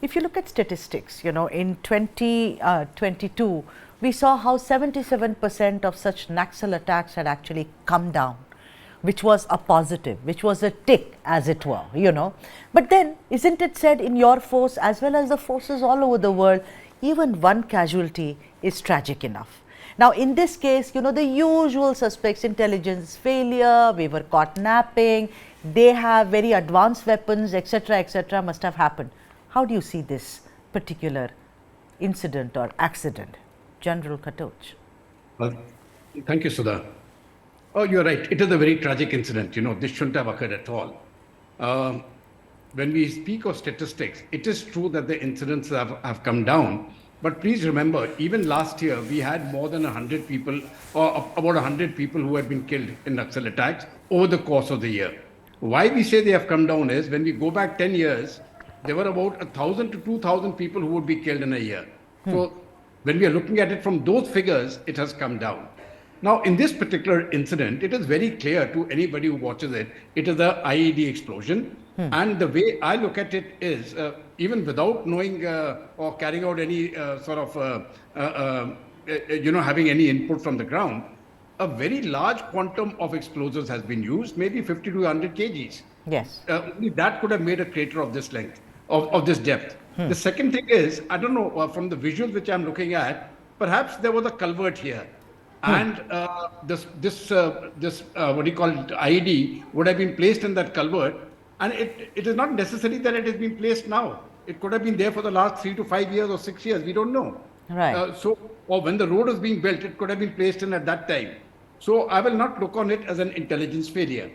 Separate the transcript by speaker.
Speaker 1: if you look at statistics, in 2022, we saw how 77% of such Naxal attacks had actually come down, which was a positive, which was a tick, as it were. But then, isn't it said in your force as well as the forces all over the world, even one casualty is tragic enough. Now, in this case, the usual suspects, intelligence failure, we were caught napping, they have very advanced weapons, etc., must have happened. How do you see this particular incident or accident? General Khatoj.
Speaker 2: Well, thank you, Sudha. Oh, you're right. It is a very tragic incident. This shouldn't have occurred at all. When we speak of statistics, it is true that the incidents have come down. But please remember, even last year, we had more than 100 people, or about 100 people who had been killed in Naxal attacks over the course of the year. Why we say they have come down is when we go back 10 years, there were about 1,000 to 2,000 people who would be killed in a year. So when we are looking at it from those figures, it has come down. Now, in this particular incident, it is very clear to anybody who watches it, it is a IED explosion. And the way I look at it is, even without knowing or carrying out any having any input from the ground, a very large quantum of explosives has been used, maybe 50 to 100 kgs.
Speaker 1: Yes.
Speaker 2: Only that could have made a crater of this length, of this depth. The second thing is, I don't know, from the visuals which I'm looking at, perhaps there was a culvert here. And this what do you call it, IED would have been placed in that culvert. And it is not necessary that it has been placed now. It could have been there for the last 3 to 5 years or 6 years. We don't know.
Speaker 1: Right.
Speaker 2: Or when the road was being built, it could have been placed in at that time. So I will not look on it as an intelligence failure.